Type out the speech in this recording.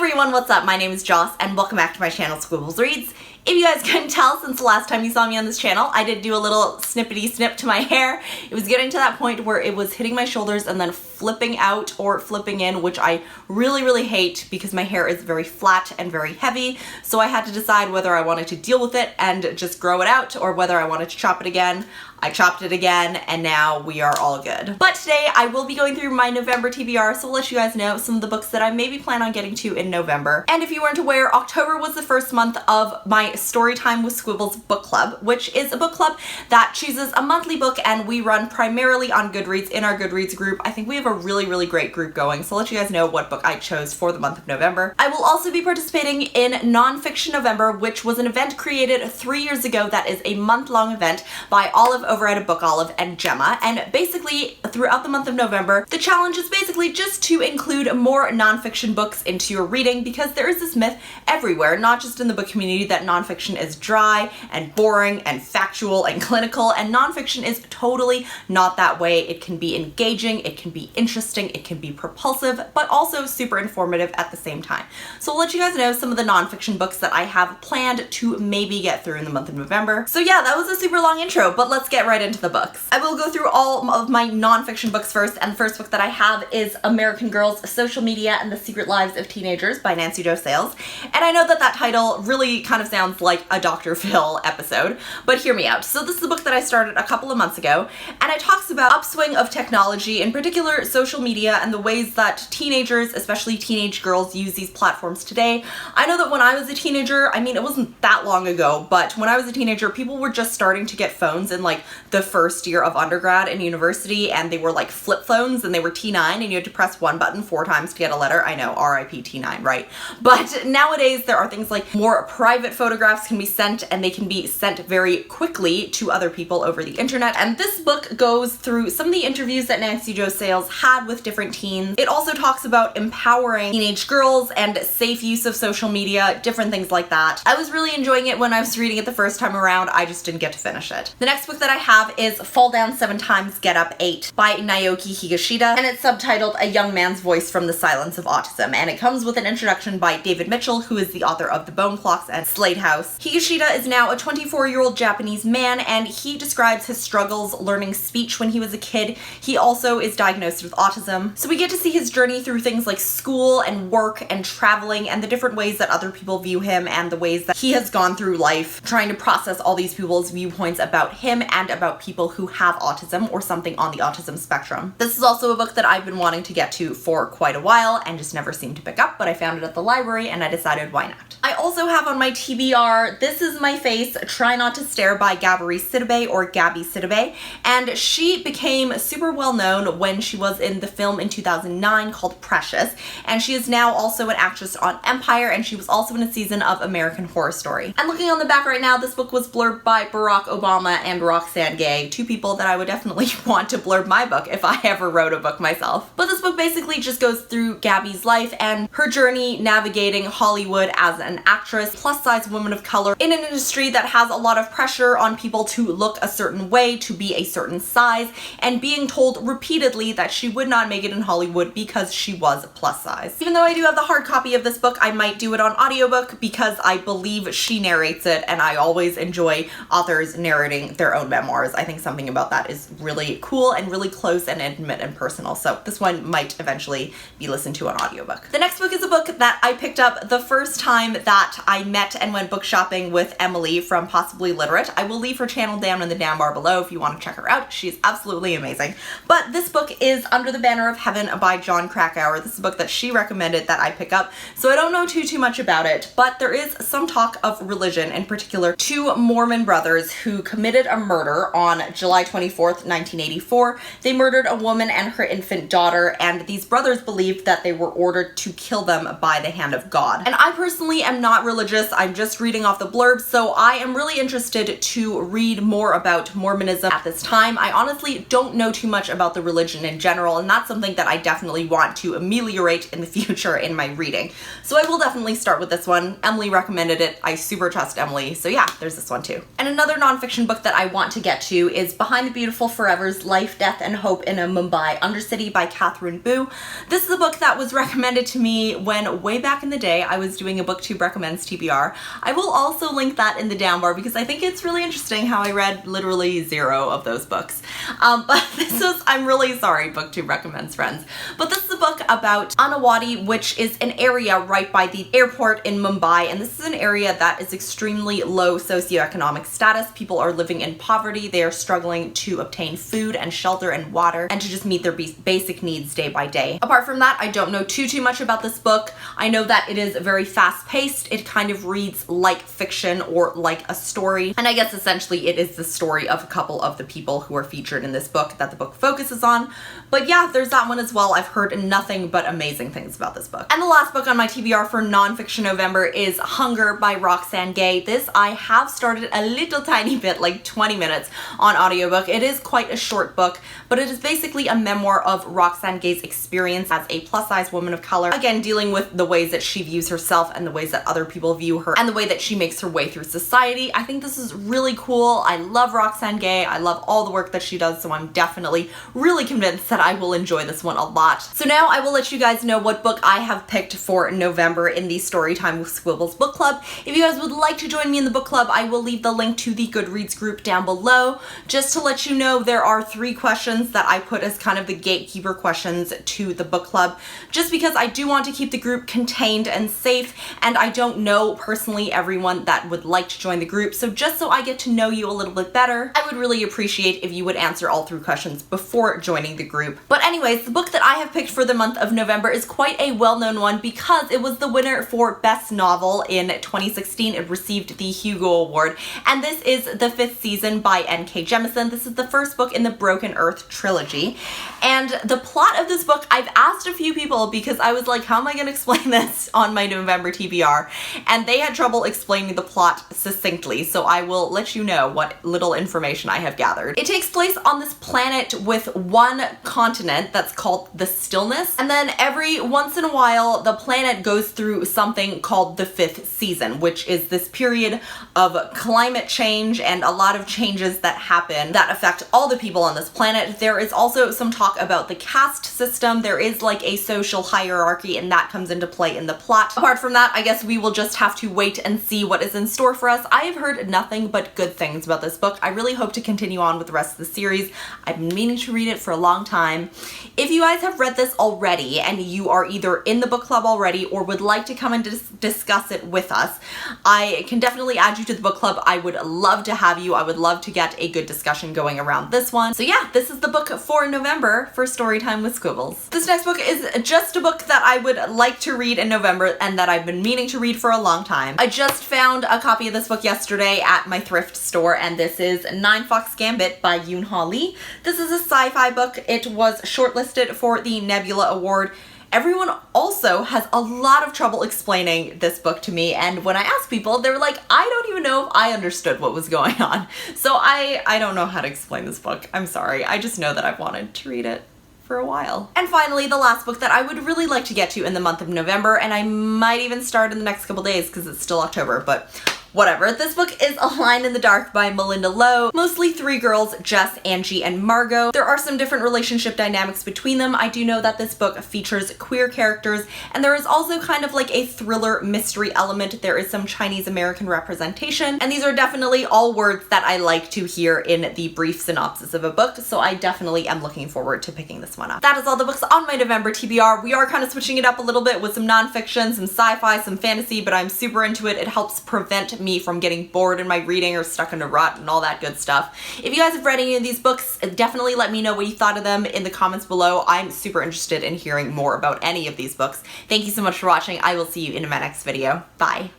everyone, what's up? My name is Joss and welcome back to my channel, Squibblesreads. If you guys couldn't tell since the last time you saw me on this channel, I did do a little snippety snip to my hair. It was getting to that point where it was hitting my shoulders and then flipping out or flipping in, which I really hate because my hair is very flat and very heavy. So I had to decide whether I wanted to deal with it and just grow it out or whether I wanted to chop it again. I chopped it again and now we are all good. But today I will be going through my November TBR, so I'll let you guys know some of the books that I maybe plan on getting to in November. And if you weren't aware, October was the first month of my Storytime with Squibbles book club, which is a book club that chooses a monthly book and we run primarily on Goodreads in our Goodreads group. I think we have a really great group going, so I'll let you guys know what book I chose for the month of November. I will also be participating in Nonfiction November, which was an event created 3 years ago that is a month-long event by Olive over at A Book Olive and Gemma, and basically throughout the month of November the challenge is basically just to include more nonfiction books into your reading, because there is this myth everywhere, not just in the book community, that nonfiction is dry and boring and factual and clinical, and nonfiction is totally not that way. It can be engaging, it can be interesting, it can be propulsive, but also super informative at the same time. So I'll let you guys know some of the nonfiction books that I have planned to maybe get through in the month of November. So yeah, that was a super long intro, but let's get right into the books. I will go through all of my nonfiction books first, and the first book that I have is American Girls, Social Media and the Secret Lives of Teenagers by Nancy Jo Sales. And I know that that title really kind of sounds like a Dr. Phil episode, but hear me out. So this is a book that I started a couple of months ago, and it talks about upswing of technology, in particular social media, and the ways that teenagers, especially teenage girls, use these platforms today. I know that when I was a teenager, I mean, it wasn't that long ago, but when I was a teenager, people were just starting to get phones in like the first year of undergrad and university, and they were like flip phones and they were T9 and you had to press one button 4 times to get a letter. I know, RIP T9, right? But nowadays there are things like more private photographs can be sent, and they can be sent very quickly to other people over the internet. And this book goes through some of the interviews that Nancy Jo Sales had with different teens. It also talks about empowering teenage girls and safe use of social media, different things like that. I was really enjoying it when I was reading it the first time around. I just didn't get to finish it. The next book that I have is Fall Down 7 Times, Get Up 8 by Naoki Higashida, and it's subtitled A Young Man's Voice from the Silence of Autism, and it comes with an introduction by David Mitchell, who is the author of The Bone Clocks and Slade House. Higashida is now a 24-year-old Japanese man, and he describes his struggles learning speech when he was a kid. He also is diagnosed with autism, so we get to see his journey through things like school and work and traveling and the different ways that other people view him and the ways that he has gone through life trying to process all these people's viewpoints about him and about people who have autism or something on the autism spectrum. This is also a book that I've been wanting to get to for quite a while and just never seemed to pick up, but I found it at the library and I decided why not. I also have on my TBR This Is My Face, Try Not to Stare by Gabri Sidibe, or Gabby Sidibe, and she became super well known when she was in the film in 2009 called Precious, and she is now also an actress on Empire, and she was also in a season of American Horror Story. And looking on the back right now, this book was blurbed by Barack Obama and Roxane Gay, two people that I would definitely want to blurb my book if I ever wrote a book myself. But this book basically just goes through Gabby's life and her journey navigating Hollywood as an actress, plus-size woman of color in an industry that has a lot of pressure on people to look a certain way, to be a certain size, and being told repeatedly that she would not make it in Hollywood because she was plus size. Even though I do have the hard copy of this book, I might do it on audiobook because I believe she narrates it, and I always enjoy authors narrating their own memoirs. I think something about that is really cool and really close and intimate and personal, so this one might eventually be listened to on audiobook. The next book is a book that I picked up the first time that I met and went book shopping with Emily from Possibly Literate. I will leave her channel down in the down bar below if you want to check her out. She's absolutely amazing. But this book is Under the Banner of Heaven by John Krakauer. This is a book that she recommended that I pick up, so I don't know too much about it, but there is some talk of religion, in particular 2 Mormon brothers who committed a murder on July 24th, 1984. They murdered a woman and her infant daughter, and these brothers believed that they were ordered to kill them by the hand of God. And I personally am not not religious. I'm just reading off the blurbs, so I am really interested to read more about Mormonism at this time. I honestly don't know too much about the religion in general, and that's something that I definitely want to ameliorate in the future in my reading. So I will definitely start with this one. Emily recommended it. I super trust Emily, so yeah, there's this one too. And another nonfiction book that I want to get to is Behind the Beautiful Forever's Life, Death, and Hope in a Mumbai Undercity by Catherine Boo. This is a book that was recommended to me when way back in the day I was doing a BookTube Recommends TBR. I will also link that in the down bar because I think it's really interesting how I read literally 0 of those books. But this is, I'm really sorry, BookTube Recommends friends, but this is a book about Anawadi, which is an area right by the airport in Mumbai, and this is an area that is extremely low socioeconomic status. People are living in poverty. They are struggling to obtain food and shelter and water and to just meet their basic needs day by day. Apart from that, I don't know too much about this book. I know that it is very fast-paced. It kind of reads like fiction or like a story, and I guess essentially it is the story of a couple of the people who are featured in this book that the book focuses on. But yeah, there's that one as well. I've heard nothing but amazing things about this book. And the last book on my TBR for nonfiction November is Hunger by Roxane Gay. This I have started a little tiny bit, like 20 minutes on audiobook. It is quite a short book, but it is basically a memoir of Roxane Gay's experience as a plus-size woman of color. Again, dealing with the ways that she views herself and the ways that other people view her and the way that she makes her way through society. I think this is really cool. I love Roxane Gay. I love all the work that she does, so I'm definitely really convinced that I will enjoy this one a lot. So now I will let you guys know what book I have picked for November in the Storytime with Squibbles book club. If you guys would like to join me in the book club, I will leave the link to the Goodreads group down below. Just to let you know, there are 3 questions that I put as kind of the gatekeeper questions to the book club, just because I do want to keep the group contained and safe, and I don't know personally everyone that would like to join the group, so just so I get to know you a little bit better, I would really appreciate if you would answer all 3 questions before joining the group. But anyways, the book that I have picked for the month of November is quite a well-known one because it was the winner for Best Novel in 2016. It received the Hugo Award, and this is The Fifth Season by N.K. Jemisin. This is the first book in the Broken Earth trilogy, and the plot of this book, I've asked a few people because I was like, how am I going to explain this on my November TBR? And they had trouble explaining the plot succinctly, so I will let you know what little information I have gathered. It takes place on this planet with one continent that's called the Stillness, and then every once in a while the planet goes through something called the Fifth Season, which is this period of climate change and a lot of changes that happen that affect all the people on this planet. There is also some talk about the caste system. There is like a social hierarchy, and that comes into play in the plot. Apart from that, I guess we will just have to wait and see what is in store for us. I have heard nothing but good things about this book. I really hope to continue on with the rest of the series. I've been meaning to read it for a long time. If you guys have read this already and you are either in the book club already or would like to come and discuss it with us, I can definitely add you to the book club. I would love to have you. I would love to get a good discussion going around this one. So yeah, this is the book for November for Storytime with Squibbles. This next book is just a book that I would like to read in November and that I've been meaning to read for a long time. I just found a copy of this book yesterday at my thrift store, and this is Nine Fox Gambit by Yoon-Ha Lee. This is a sci-fi book. It was shortlisted for the Nebula Award. Everyone also has a lot of trouble explaining this book to me, and when I ask people, they were like, I don't even know if I understood what was going on. So I don't know how to explain this book. I'm sorry. I just know that I've wanted to read it for a while. And finally, the last book that I would really like to get to in the month of November, and I might even start in the next couple days because it's still October, but whatever. This book is A Line in the Dark by Melinda Lowe. Mostly 3 girls, Jess, Angie, and Margot. There are some different relationship dynamics between them. I do know that this book features queer characters, and there is also kind of like a thriller mystery element. There is some Chinese American representation, and these are definitely all words that I like to hear in the brief synopsis of a book, so I definitely am looking forward to picking this one up. That is all the books on my November TBR. We are kind of switching it up a little bit with some nonfiction, some sci-fi, some fantasy, but I'm super into it. It helps prevent me from getting bored in my reading or stuck in a rut and all that good stuff. If you guys have read any of these books, definitely let me know what you thought of them in the comments below. I'm super interested in hearing more about any of these books. Thank you so much for watching. I will see you in my next video. Bye.